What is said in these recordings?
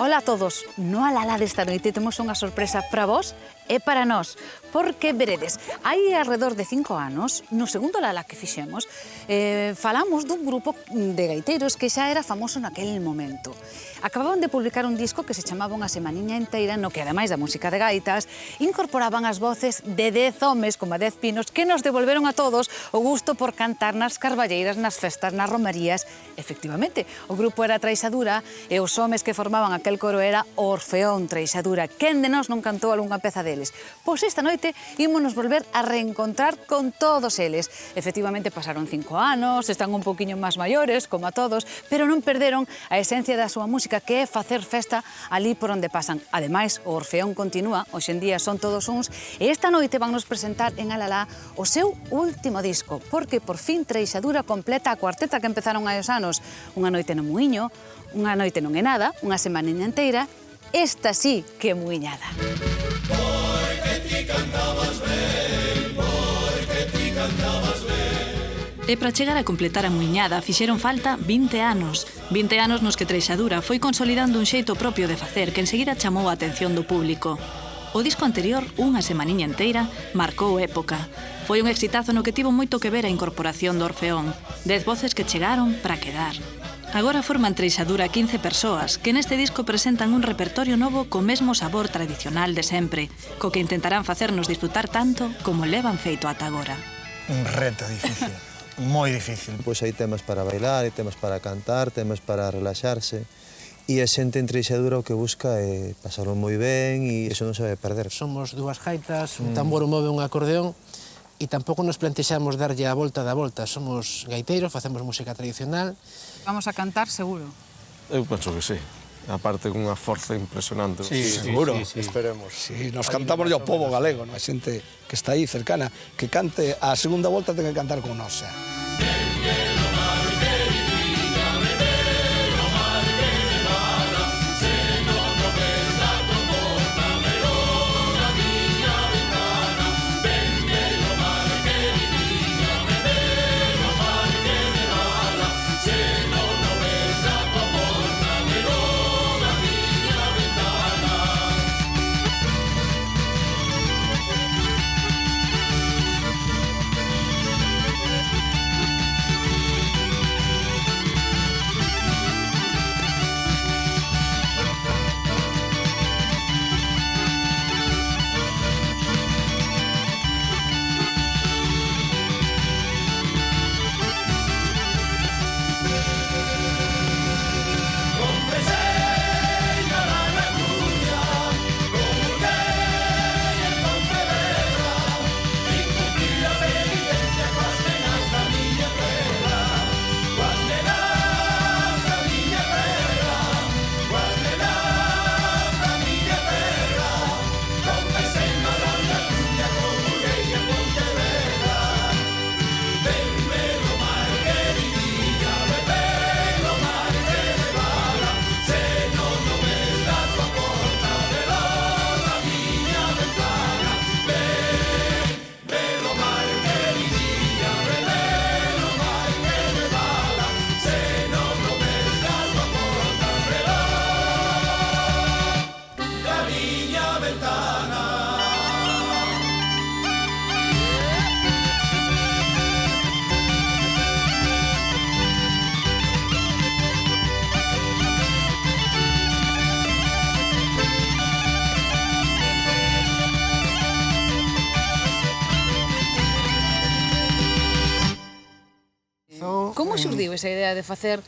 Ola a todos, no Alalá desta noite temos unha sorpresa para vos e para nós, porque veredes, hai alrededor de 5 anos, no segundo Alalá que fixemos, falamos dun grupo de gaiteiros que xa era famoso naquel momento. Acababan de publicar un disco que se chamaba Unha semaniña inteira, no que, ademais da música de gaitas, incorporaban as voces de 10 homes, como a 10 pinos, que nos devolveron a todos o gusto por cantar nas carballeiras, nas festas, nas romarías. Efectivamente, o grupo era Traixadura e os homes que formaban aquel coro era Orfeón Traixadura. Quen de nós non cantou algunha peza deles? Pois esta noite ímonos volver a reencontrar con todos eles. Efectivamente, pasaron 5 anos, están un poquinho máis maiores, como a todos, pero non perderon a esencia da súa música, que é facer festa ali por onde pasan. Ademais, o Orfeón continúa, hoxe en día son todos uns, e esta noite van nos presentar en Alalá o seu último disco, porque por fin Traixadura completa a cuarteta que empezaron hai os anos. Unha noite no Muiño, Unha noite non é nada, Unha semaniña inteira, esta sí que é muiñada. Porque ti cantabas ben, porque ti cantabas ben. E para chegar a completar a muiñada fixeron falta 20 anos. 20 anos nos que Traixadura foi consolidando un xeito propio de facer que enseguida chamou a atención do público. O disco anterior, Unha semaniña inteira, marcou época. Foi un exitazo no que tivo moito que ver a incorporación do Orfeón. 10 voces que chegaron para quedar. Agora forman Traixadura 15 persoas que neste disco presentan un repertorio novo co mesmo sabor tradicional de sempre, co que intentarán facernos disfrutar tanto como levan feito ata agora. Un reto difícil, moi difícil. Pois hai temas para bailar, hai temas para cantar, temas para relaxarse. E a xente en Traixadura o que busca é pasarlo moi ben e iso non se vai perder. Somos dúas gaitas, un tambor move un acordeón e tampouco nos plantexamos darlle a volta da volta. Somos gaiteiros, facemos música tradicional. Vamos a cantar, seguro. Eu penso que sí. Aparte cunha forza impresionante. Sí, seguro. Esperemos. Sí, nos cantamos ao pobo galego, a xente que está aí cercana, que cante a segunda volta ten que cantar con nós. Como xurdiu esa idea de facer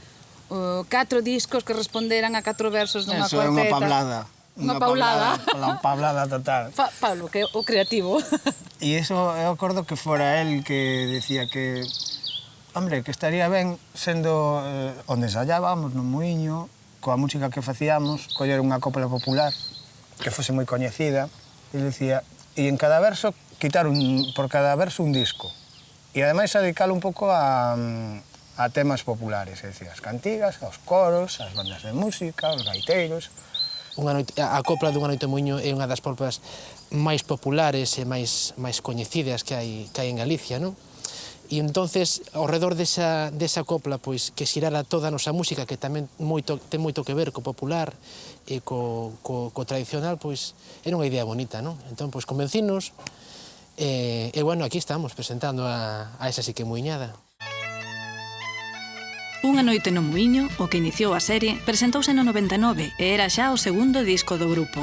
4 discos que responderan a 4 versos dunha Eso cuarteta? é unha pablada. Unha paulada. Unha pablada total. Pablo, que é o creativo. E iso eu acordo que fora el que decía que, hombre, que estaría ben sendo onde ensayábamos, no Muiño, coa música que facíamos, coller unha copla popular que fose moi coñecida, e dicía, e en cada verso, quitar por cada verso un disco. E ademais dedicalo un pouco a temas populares, é dicir, as cantigas, aos coros, as bandas de música, os gaiteiros. A copla dunha noite Muiño é unha das polpas máis populares e máis coñecidas que hai en Galicia, non? E entonces, ao redor desa copla, pois, que xirara toda a nosa música, que tamén ten moito que ver co popular e co tradicional, pois, era unha idea bonita, non? Entón, pois, convencinos, e, bueno, aquí estamos, presentando a esa sí que muiñada. Unha noite no Muiño, o que iniciou a serie, presentouse no 99 e era xa o segundo disco do grupo.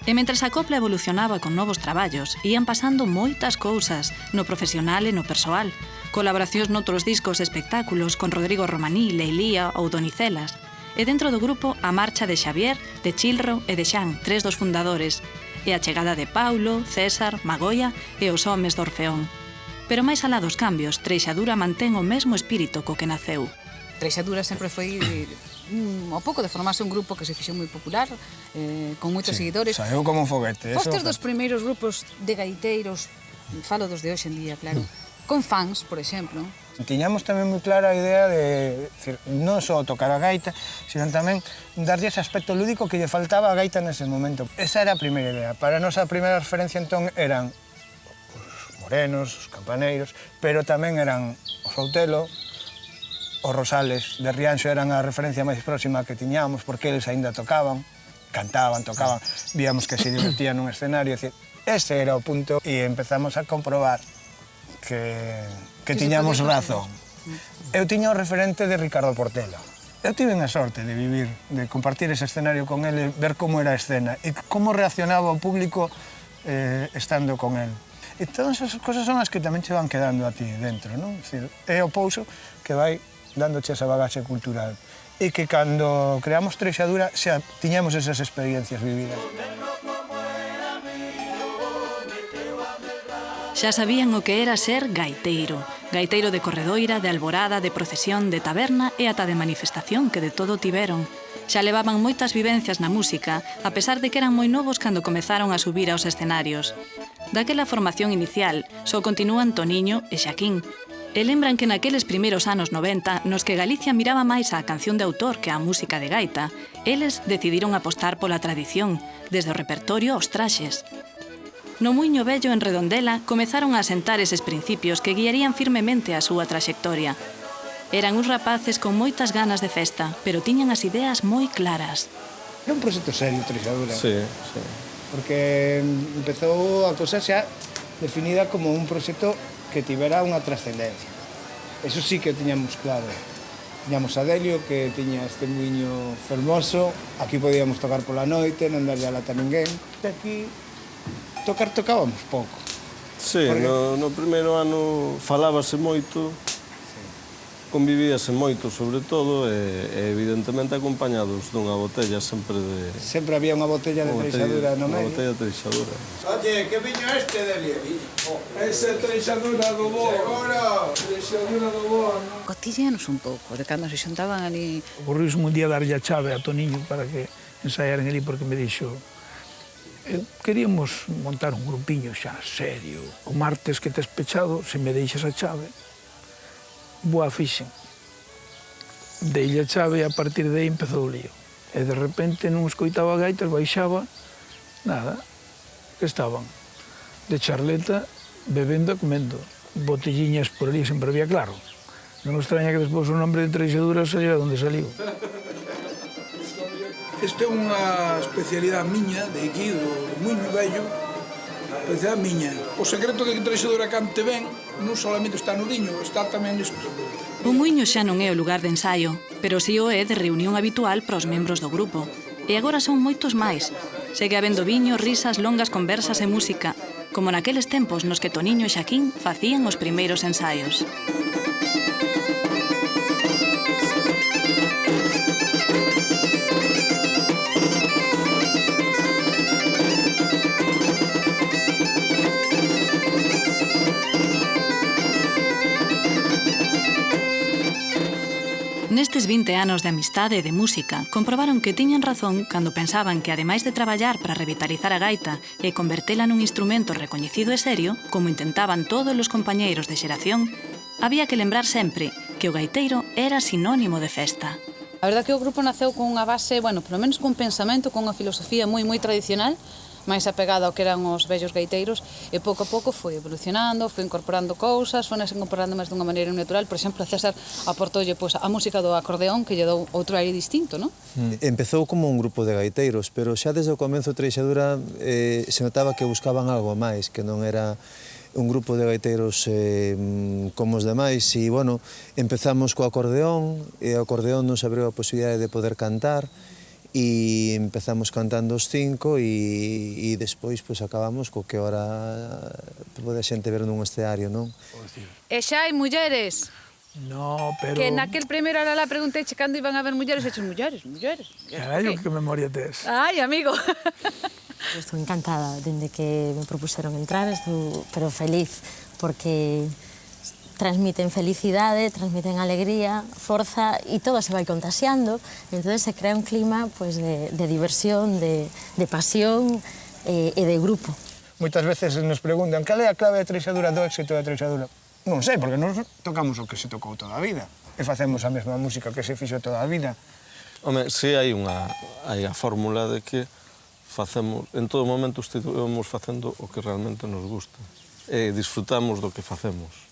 E mentres a copla evolucionaba con novos traballos, ían pasando moitas cousas, no profesional e no persoal. Colaboracións noutros discos e espectáculos con Rodrigo Romaní, Leilía ou Donicelas. E dentro do grupo a marcha de Xavier, de Chilro e de Xan, 3 dos fundadores. E a chegada de Paulo, César, Magoia e os homes do Orfeón. Pero máis alá dos cambios, Treixadura mantén o mesmo espírito co que naceu. Treixadura sempre foi ao pouco de formarse un grupo que se fixou moi popular, con moitos seguidores. Saeu como un foguete. Fostes dos primeiros grupos de gaiteiros, falo dos de hoxe en día, claro, con fans, por exemplo. Tiñamos tamén moi clara a idea de non só tocar a gaita, sino tamén darlle ese aspecto lúdico que lle faltaba a gaita nese momento. Esa era a primeira idea. Para nós a primeira referencia entón eran os morenos, os campaneiros, pero tamén eran os Outelo, os Rosales de Rianxo eran a referencia máis próxima que tiñamos, porque eles aínda tocaban, cantaban, tocaban, víamos que se divertían nun escenario, ese era o punto, e empezamos a comprobar que tiñamos razón. Eu tiña o referente de Ricardo Portela. Eu tive a sorte de vivir, de compartir ese escenario con ele, ver como era a escena e como reaccionaba o público estando con ele. E todas esas cosas son as que tamén che van quedando a ti dentro, non? É o pouso que vai dándoche esa bagaxe cultural. E que cando creamos Treixadura xa tiñamos esas experiencias vividas. Xa sabían o que era ser gaiteiro. Gaiteiro de corredoira, de alborada, de procesión, de taberna e ata de manifestación, que de todo tiveron. Xa levaban moitas vivencias na música, a pesar de que eran moi novos cando comezaron a subir aos escenarios. Daquela formación inicial, só continúan Toniño e Xaquín. E lembran que naqueles primeiros anos 90, nos que Galicia miraba máis a canción de autor que a música de gaita, eles decidiron apostar pola tradición, desde o repertorio aos traxes. No Muiño Vello, en Redondela, comezaron a asentar eses principios que guiarían firmemente a súa traxectoria. Eran uns rapaces con moitas ganas de festa, pero tiñan as ideas moi claras. Era un proxecto serio, Treixadura. Sí, sí. Porque empezou a cosa xa definida como un proxecto que tivera unha trascendencia. Eso sí que tiñamos claro. Tiñamos a Delio, que tiña este muiño fermoso, aquí podíamos tocar pola noite, non darlle a lata a ninguén. E aquí tocábamos pouco. Sí, no primeiro ano falábase moito, convivíase moito sobre todo e evidentemente acompañados dunha botella sempre de... Sempre había unha botella de Treixadura no medio. Unha botella de Treixadura. Oye, que viño este, Delio? Ese Treixadura do bo. Seguro. Treixadura do bo. Cotíllanos un pouco, de cando se xuntaban ali. Ocorriuse un día darlle a chave a Toniño para que ensaiaran ali, porque me dixo queríamos montar un grupiño xa serio. O martes que tes pechado, se me deixas a chave, boa fixen. Deille a chave e a partir de aí empezou o lío. E de repente non escoitaba gaitas, baixaba, nada, que estaban de charleta, bebendo e comendo. Botelliñas por ali sempre había, claro. Non me extraña que despois o nombre de Treixadura saíra onde saliu. Esta é unha especialidade miña, de aquí, do Muiño Vello, especialidade miña. O secreto de que Treixadura cante ben non solamente está no viño, está tamén isto. O Muiño xa non é o lugar de ensaio, pero si o é de reunión habitual para os membros do grupo. E agora son moitos máis. Segue habendo viño, risas, longas conversas e música, como naqueles tempos nos que Toniño e Xaquín facían os primeiros ensaios. Nestes 20 anos de amistade e de música, comprobaron que tiñan razón cando pensaban que, ademais de traballar para revitalizar a gaita e convertela nun instrumento recoñecido e serio, como intentaban todos os compañeiros de xeración, había que lembrar sempre que o gaiteiro era sinónimo de festa. A verdade que o grupo naceu con unha base, bueno, polo menos con un pensamento, con unha filosofía moi tradicional, máis apegada ao que eran os vellos gaiteiros, e pouco a pouco foi evolucionando, foi incorporando cousas, foi incorporando máis dunha maneira natural. Por exemplo, a César aportoulle a música do acordeón, que lle dou outro aire distinto, non? Empezou como un grupo de gaiteiros, pero xa desde o comezo Treixadura se notaba que buscaban algo máis, que non era un grupo de gaiteiros como os demais, e, bueno, empezamos co acordeón, e o acordeón nos abriu a posibilidade de poder cantar, e empezamos cantando os 5 e despois acabamos co que ora pode a xente ver nun escenario, non? E xa hai mulleres. No, pero... Que naquel primeiro hora la preguntei cando iban a haber mulleres, e dixen, mulleres. Carai, que memoria tes. Ai, amigo. Estou encantada dende que me propuseron entrar, estou pero feliz, porque transmiten felicidade, transmiten alegría, forza, e todo se vai contaxiando, entonces se crea un clima de diversión, de pasión e de grupo. Moitas veces nos preguntan cal é a clave de Treixadura, do éxito da Treixadura. Non sei, porque nós tocamos o que se tocou toda a vida e facemos a mesma música que se fixo toda a vida. Home, si hai a fórmula de que facemos, en todo momento estivemos facendo o que realmente nos gusta e disfrutamos do que facemos.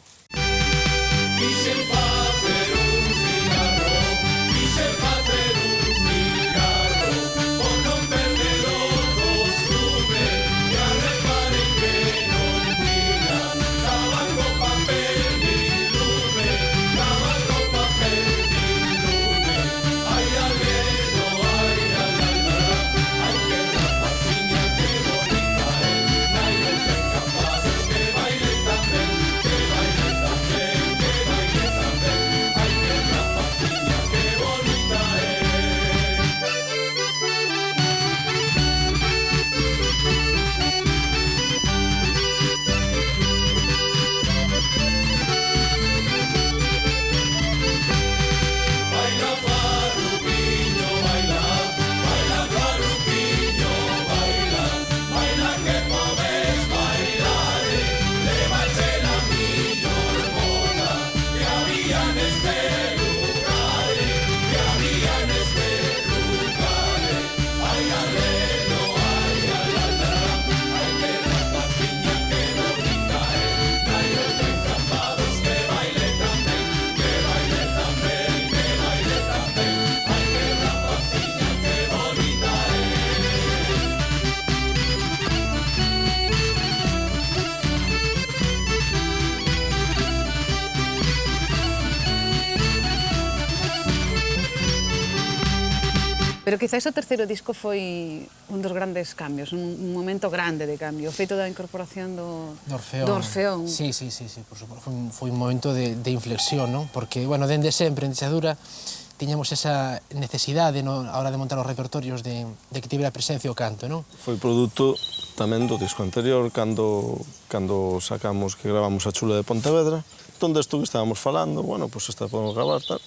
Pero quizás o terceiro disco foi un dos grandes cambios, un momento grande de cambio, o feito da incorporación do Orfeón. Sí, por suposto, foi un momento de inflexión, non? Porque, bueno, dende sempre en Treixadura tiñamos esa necesidade a hora de montar os repertorios de que tivera presencia o canto, non? Foi produto tamén do disco anterior, cando sacamos que gravamos a Chula de Pontevedra, onde isto que estábamos falando, bueno, pois esta podemos gravar, tal.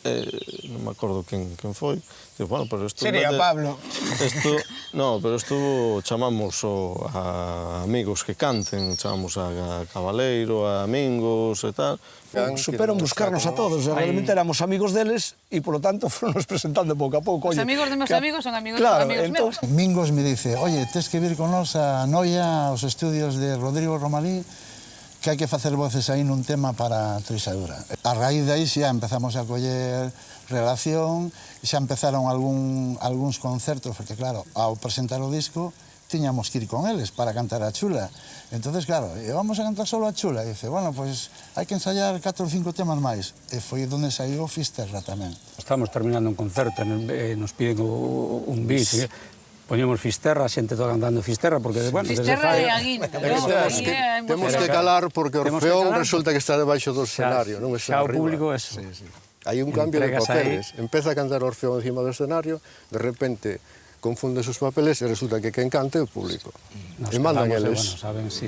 Non me acordo quen foi. Digo, bueno, pero isto... Sería Pablo. No, pero isto chamamos a amigos que canten, chamamos a Cabaleiro, a Amigos e tal. Superon buscarnos a todos, realmente éramos amigos deles e, polo tanto, foronnos presentando pouco a pouco. Os amigos de meus amigos son amigos meus. Mingos me dice, oye, tes que vir con nos a Noia, aos estudios de Rodrigo Romalí, que hai que facer voces aí nun tema para Treixadura. A raíz de aí xa empezamos a coller relación, xa empezaron algúns concertos, porque claro, ao presentar o disco, tiñamos que ir con eles para cantar a Chula. Entonces, claro, vamos a cantar solo a Chula. E dice, bueno, pues hai que ensayar 4 ou 5 temas máis. E foi onde saiu Fisterra tamén. Estamos terminando un concerto, nos piden un bis, poñemos Fisterra, a xente toda cantando Fisterra, porque, bueno... Fisterra e a guinda. Temos que calar, porque Orfeón resulta que está debaixo do escenario, non está arriba. Xa o público, eso. Hai un cambio de papeles. Empeza a cantar Orfeón encima do escenario, de repente confunde sus papeles e resulta que quen cante é o público. E mandan eles. Bueno, saben, sí.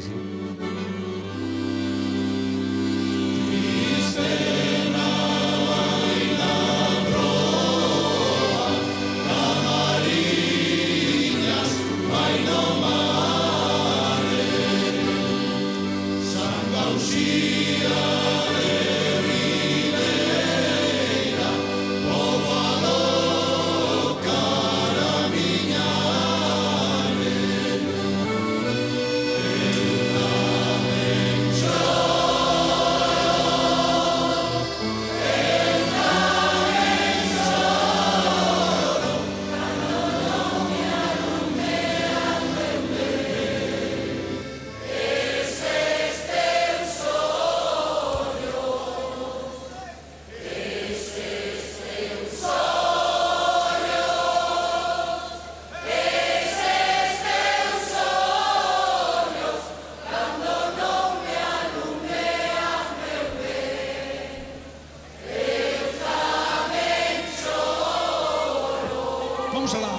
vamos alá.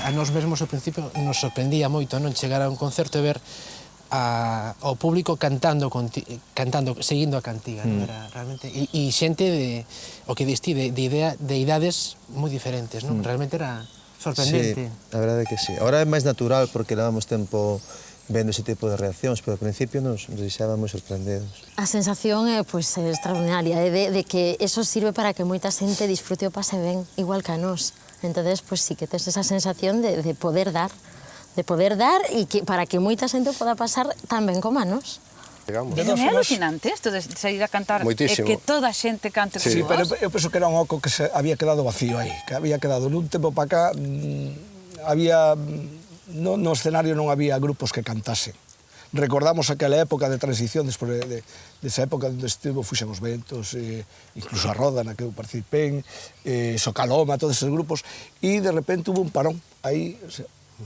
A nós mesmos ao principio nos sorprendía moito non chegar a un concerto e ver ao público cantando, seguindo a cantiga. Era realmente, e xente de, o que diste, de idades moi diferentes, non? Realmente era sorprendente. Sí, a verdade é que sí. Ahora é máis natural porque levamos tempo vendo ese tipo de reaccións, pero ao principio nos deixábamos sorprendidos. A sensación é extraordinaria, de que eso sirve para que moita xente disfrute o pase ben, igual que a nós. Entonces, pues sí que tes esa sensación de poder dar, e que para que moita xente poda pasar tan ben como a nós. Non é alucinante isto de sair a cantar e que toda a xente cante como vos? Sí, pero eu penso que era un oco que había quedado vacío aí, que había quedado nun tempo para cá, había no escenario non había grupos que cantasen. Recordamos aquela época de transición, despois desa época onde estivo Fuxemos Ventos, incluso a Roda na que eu participei, Socaloma, todos esos grupos, e de repente hubo un parón. Aí,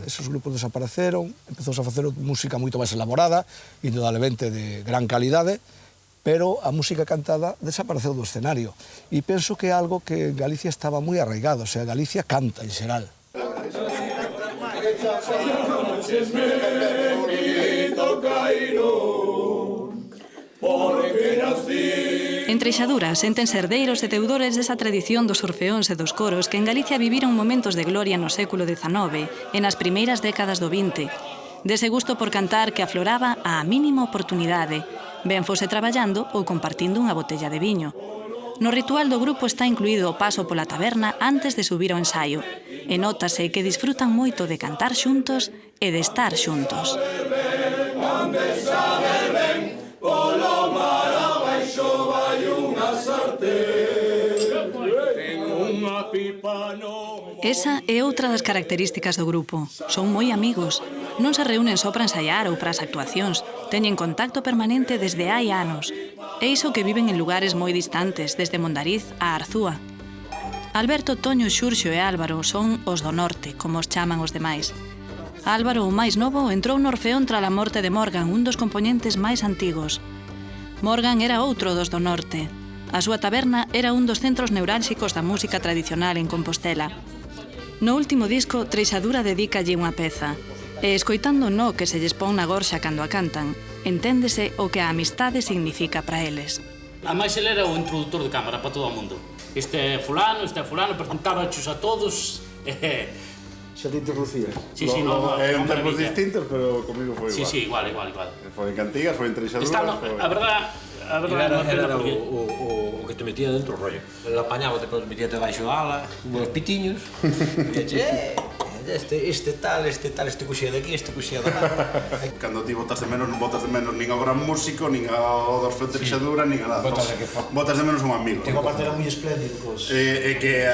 esos grupos desapareceron, empezou a facer música moito máis elaborada, indudablemente de gran calidade, pero a música cantada desapareceu do escenario. E penso que é algo que en Galicia estaba moi arraigado, o sea, Galicia canta en xeral. En Treixadura séntense herdeiros e deudores desa tradición dos orfeóns e dos coros que en Galicia viviron momentos de gloria no século XIX e nas primeiras décadas do XX, dese gusto por cantar que afloraba á mínima oportunidade, ben fose traballando ou compartindo unha botella de viño. No ritual do grupo está incluído o paso pola taberna antes de subir ao ensaio, e nótase que disfrutan moito de cantar xuntos e de estar xuntos. Esa é outra das características do grupo. Son moi amigos. Non se reúnen só para ensaiar ou para as actuacións. Teñen contacto permanente desde hai anos. E iso que viven en lugares moi distantes, desde Mondariz a Arzúa. Alberto, Toño, Xurxo e Álvaro son os do norte, como os chaman os demais. Álvaro, o máis novo, entrou no Orfeón tras a morte de Morgan, un dos compoñentes máis antigos. Morgan era outro dos do norte. A súa taberna era un dos centros neurálxicos da música tradicional en Compostela. No último disco, Treixadura dedícalle unha peza, e escoitando no que se lles pon na gorxa cando a cantan, enténdese o que a amistade significa para eles. A máis ele era o introductor de cámara para todo o mundo. Este é fulano, presentaba a todos. Xa te introducías? Sí, sí, no. En tempos distintos, pero comigo foi igual. Sí, igual. Foi en Cantigas, foi en Treixadura. A verdade, era o que te metía dentro o rollo. El apañaba, depois metíate baixo da ala, uns pitiños, e este cuxía de aquí, este cuxía de lá. Cando ti botas de menos, non botas de menos nin ao gran músico, nin ao do Orfeón Treixadura, nin a nada. Botas de menos un amigo. Que aparte era moi espléndido. E que,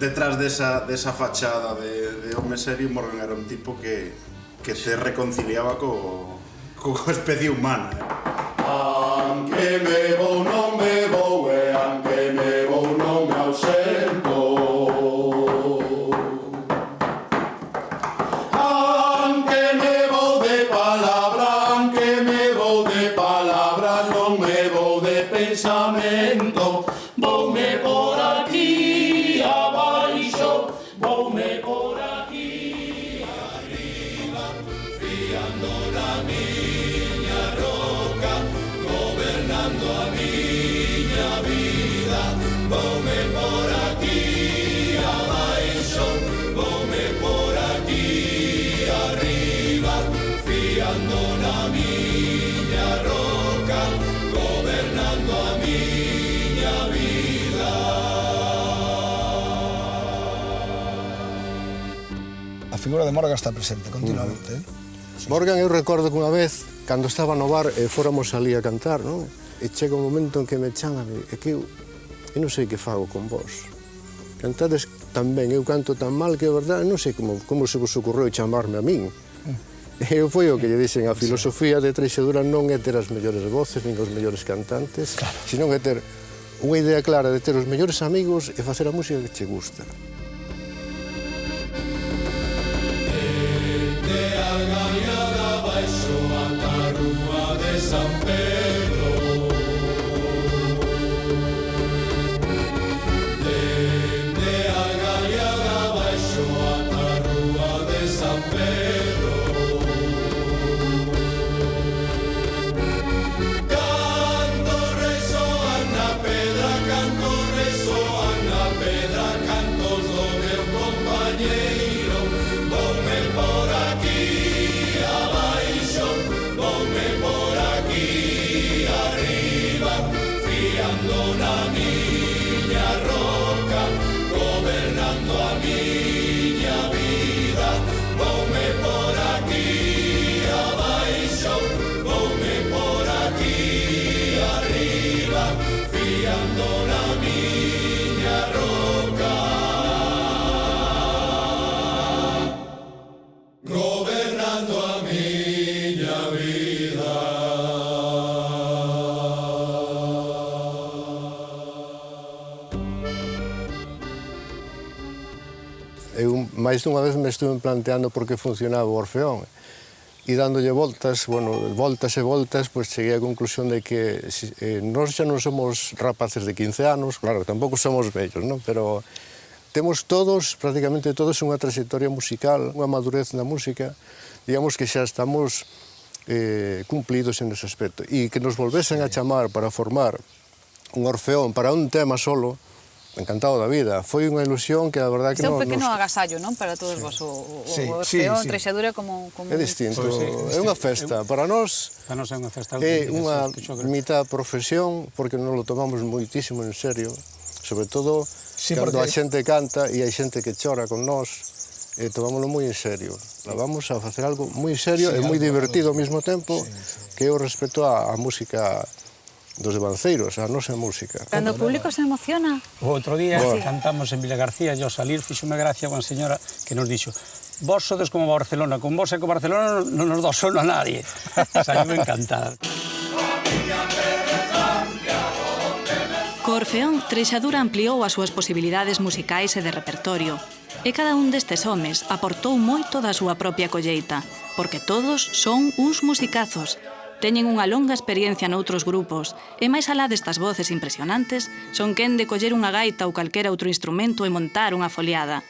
detrás desa fachada de home serio, Morgan era un tipo que te reconciliaba coa especie humana. Anque me vou, non me vou, e anque me vou, non me ausento. Anque me vou de palabra, non me vou de pensamento. Voume por aquí abaixo, voume por aquí arriba, fiando la miña roca, gobernando a miña vida, voume por A figura de Morgan está presente continuamente. Morgan, eu recordo que unha vez, cando estaba no bar e fóramos ali a cantar, non? E chega un momento en que me chaman e que eu non sei que fago con vos. Cantades tan ben, eu canto tan mal que, é verdade, non sei como se vos ocorreu chamarme a min. E foi o que lle dixen, a filosofía de Treixadura non é ter as mellores voces, nin os mellores cantantes, senón é ter unha idea clara de ter os mellores amigos e facer a música que che gusta. Mais dunha vez me estuve planteando por que funcionaba o Orfeón e dándolle voltas, voltas e voltas, pois cheguei á conclusión de que nós xa non somos rapaces de 15 anos, claro, tampouco somos vellos, non? Pero temos todos, prácticamente todos, unha trayectoria musical, unha madurez na música, digamos que xa estamos cumplidos en ese aspecto. E que nos volvesen a chamar para formar un Orfeón para un tema solo, encantado da vida. Foi unha ilusión que a verdade que non... Este é un pequeno agasallo, non? Para todos vos. O Orfeón, Treixadura como... É distinto. É unha festa. Para nós é unha festa. É unha mitad profesión, porque non lo tomamos moitísimo en serio. Sobre todo, cando a xente canta e hai xente que chora con nós, tomámoslo moi en serio. Vamos a facer algo moi serio e moi divertido ao mesmo tempo, que é o respecto á música dos devanceiros, a nosa música. Cando o público se emociona. O outro día cantamos en Vila García e ao salir fixome gracia unha señora que nos dixo: vos sodes como Barcelona, con vos e con Barcelona non nos dá sono a nadie. Saiu encantada. Co Orfeón, Treixadura ampliou as súas posibilidades musicais e de repertorio. E cada un destes homes aportou moito da súa propia colleita, porque todos son uns musicazos. Teñen unha longa experiencia noutros grupos e máis alá destas voces impresionantes son quen de coller unha gaita ou calquera outro instrumento e montar unha foliada.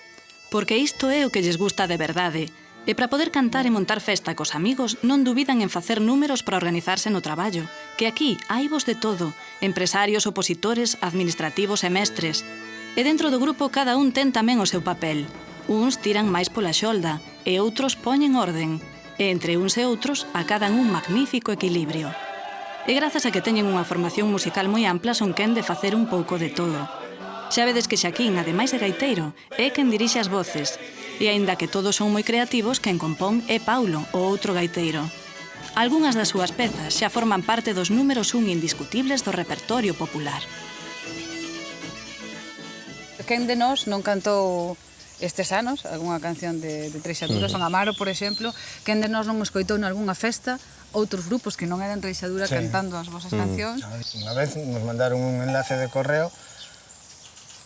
Porque isto é o que lles gusta de verdade. E para poder cantar e montar festa cos amigos non dubidan en facer números para organizarse no traballo, que aquí hai vos de todo, empresarios, opositores, administrativos e mestres. E dentro do grupo cada un ten tamén o seu papel. Uns tiran máis pola xolda e outros poñen orden. E entre uns e outros acadan un magnífico equilibrio. E grazas a que teñen unha formación musical moi ampla son quen de facer un pouco de todo. Xa vedes que Xaquín, ademais de gaiteiro, é quen dirixe as voces, e aínda que todos son moi creativos, quen compón é Paulo, o outro gaiteiro. Algunhas das súas pezas xa forman parte dos números 1 indiscutibles do repertorio popular. Quen de nós non cantou estes anos, algunha canción de Treixadura, Son Amaro, por exemplo, quen de nós non escoitou nalgúnha festa outros grupos que non eran Treixadura cantando as vosas cancións? Unha vez nos mandaron un enlace de correo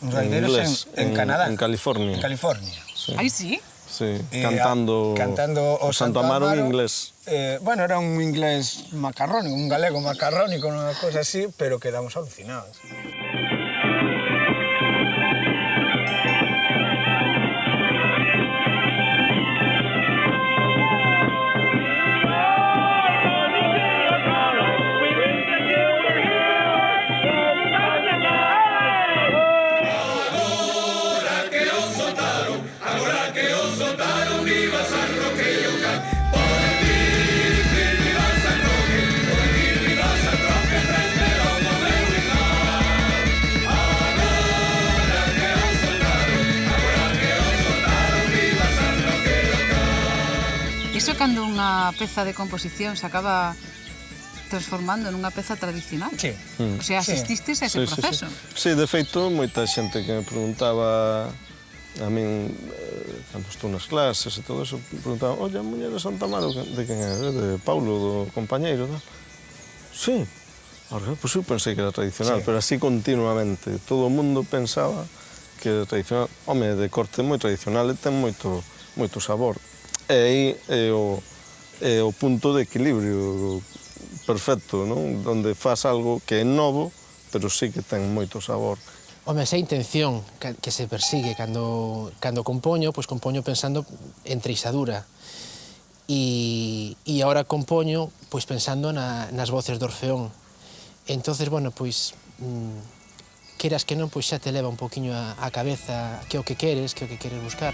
uns gaiteiros en Canadá. En California. En California. Aí sí? Sí, cantando o Santo Amaro en inglés. Bueno, era un inglés macarrónico, un galego macarrónico, unha cosa así, pero quedamos alucinados. Iso cando unha peza de composición se acaba transformando nunha peza tradicional. Sí. O sea, asististes a ese proceso. Sí, de feito, moita xente que me preguntaba a min, cando estou nas clases e todo eso, preguntaba, oye, a muller de Santa Amaro, de quen é? De Paulo, do compañeiro, tal. Sí. Ahora, pois eu pensei que era tradicional, pero así continuamente. Todo o mundo pensaba que era tradicional. Home, de corte moi tradicional e ten moito sabor. E aí é o punto de equilibrio perfecto, non? Donde faz algo que é novo, pero sí que ten moito sabor. Home, esa intención que se persigue cando compoño, pois compoño pensando en treixadura. E agora compoño pois pensando nas voces do Orfeón. Entonces, bueno, pois queras que non, pois xa te leva un poquinho a cabeza que é o que queres buscar.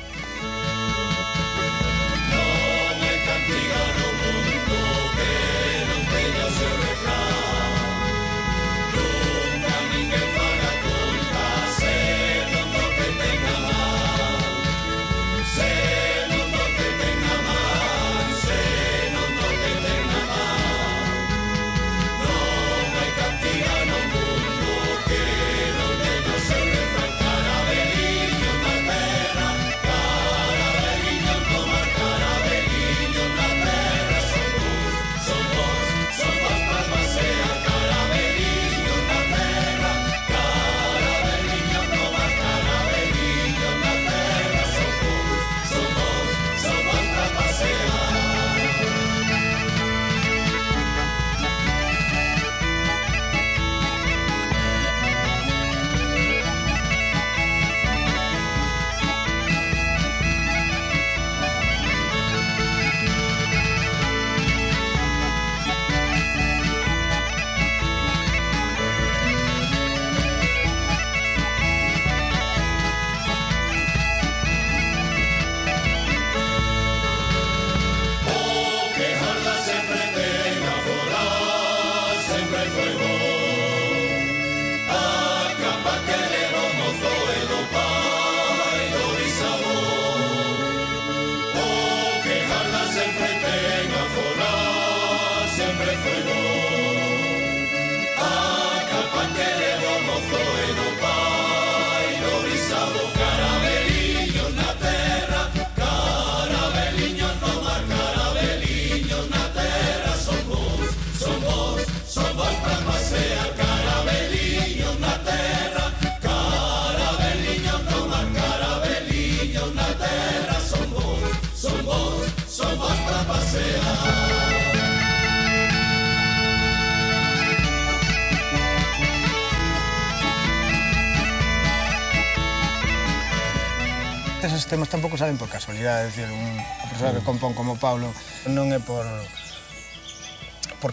Esos temas tampouco salen por casualidade, é dicir, a persoa que compón como Paulo non é por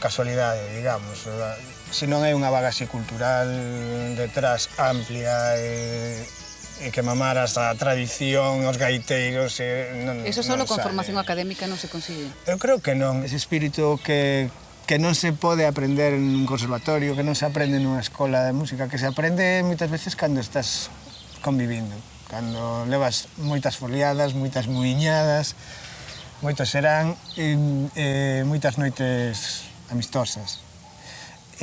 casualidade, digamos, senón hai unha bagaxe cultural detrás amplia e que mamaras a tradición, os gaiteiros... Eso solo con formación académica non se consigue? Eu creo que non, ese espírito que non se pode aprender en un conservatorio, que non se aprende nunha escola de música, que se aprende moitas veces cando estás convivindo, cando levas moitas foliadas, moitas muiñadas, moitos serán e moitas noites amistosas.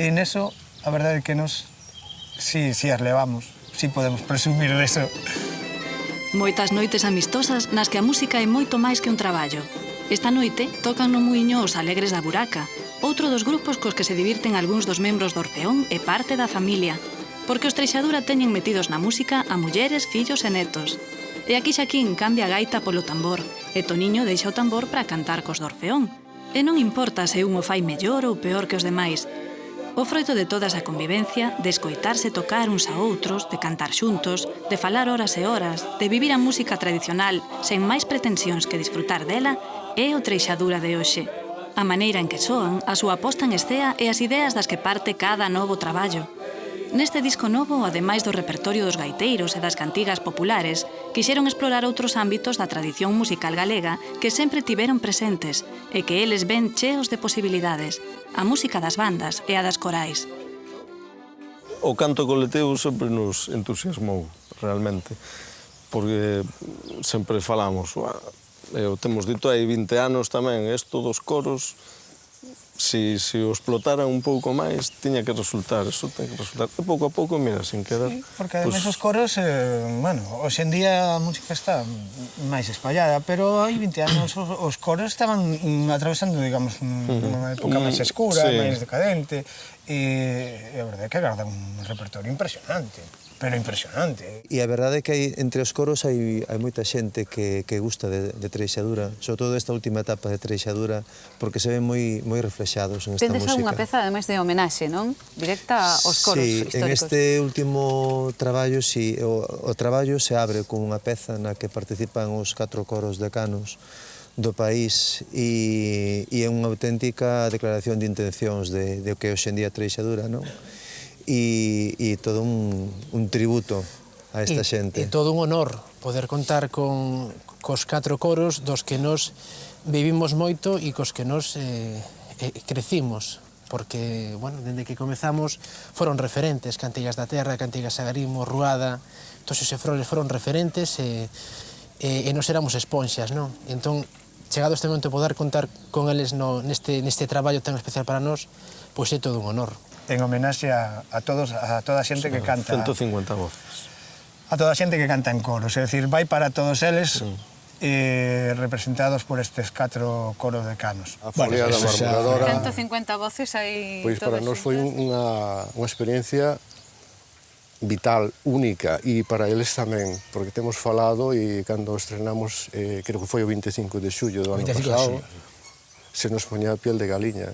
E neso, a verdade é que nos, si as levamos, si podemos presumir deso. Moitas noites amistosas nas que a música é moito máis que un traballo. Esta noite tocan no muiño os Alegres da Buraca, outro dos grupos cos que se divirten algúns dos membros do Orfeón e parte da familia, porque os Treixadura teñen metidos na música a mulleres, fillos e netos. E aquí Xaquín cambia a gaita polo tambor, e Toniño deixa o tambor para cantar cos do Orfeón. E non importa se un o fai mellor ou peor que os demais. O froito de toda esa convivencia, de escoitarse tocar uns a outros, de cantar xuntos, de falar horas e horas, de vivir a música tradicional sen máis pretensións que disfrutar dela, é o Treixadura de hoxe. A maneira en que soan, a súa posta en escea e as ideas das que parte cada novo traballo. Neste disco novo, ademais do repertorio dos gaiteiros e das cantigas populares, quixeron explorar outros ámbitos da tradición musical galega que sempre tiveron presentes e que eles ven cheos de posibilidades, a música das bandas e a das corais. O canto colectivo sempre nos entusiasmou, realmente, porque sempre falamos, o temos dito hai 20 anos tamén, isto dos coros, si o explotaran un pouco máis, tiña que resultar, eso ten que resultar. E pouco a pouco, mira, sin querer... Sí, porque ademais os coros, bueno, hoxe en día a música está máis espallada, pero hai 20 anos os coros estaban atravesando, digamos, unha época máis escura, máis decadente, e a verdade é que agardan un repertorio impresionante. Pero impresionante. E a verdade é que entre os coros hai moita xente que gusta de Treixadura, sobre todo esta última etapa de Treixadura, porque se ven moi reflexados en esta música. Tendes unha peza, ademais, de homenaxe, non? Directa aos coros históricos. Sí, en este último traballo, sí, o traballo se abre con unha peza na que participan os 4 coros decanos do país e é unha auténtica declaración de intencións de o que hoxe en día Treixadura, non? E todo un tributo a esta xente. E todo un honor poder contar cos 4 coros dos que nos vivimos moito e cos que nos crecimos, porque, bueno, dende que comezamos foron referentes, Cantigas da Terra, Cantigas Agarimo, Ruada, todos eses froles foron referentes e nos éramos esponxas, non? Entón, chegado este momento poder contar con eles neste traballo tan especial para nós, pois é todo un honor. En homenaxe a toda a xente que canta... 150 voces. A toda a xente que canta en coros, é dicir, vai para todos eles representados por estes 4 coros decanos. A Foliada Marmuradora... 150 voces aí... Pois para nós foi unha experiencia vital, única, e para eles tamén, porque temos falado e cando estrenamos, creo que foi o 25 de xullo do ano pasado, se nos poñía a piel de galiña.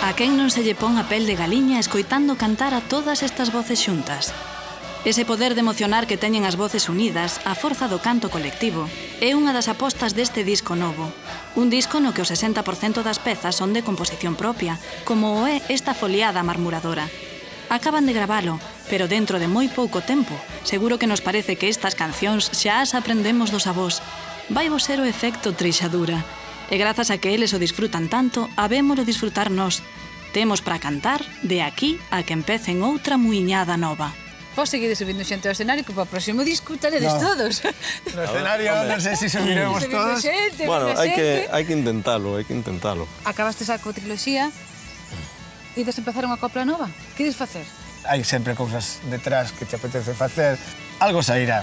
A quen non se lle pon a pel de galiña escoitando cantar a todas estas voces xuntas. Ese poder de emocionar que teñen as voces unidas, a forza do canto colectivo, é unha das apostas deste disco novo. Un disco no que o 60% das pezas son de composición propia, como o é esta Foliada Marmuradora. Acaban de gravalo, pero dentro de moi pouco tempo, seguro que nos parece que estas cancións xa as aprendemos dos avós. Vai vos ser o efecto Treixadura. E grazas a que eles o disfrutan tanto, habémolo disfrutar nós. Temos para cantar de aquí a que empecen outra muiñada nova. Vos seguides subindo xente ao escenario que para o próximo disco taredes todos. No escenario, non sei se subiremos todos. Bueno, hai que intentalo, hai que intentalo. Acabastes a cotriloxía e ides empezar unha copla nova. Que ides facer? Hai sempre cousas detrás que te apetece facer. Algo sairá.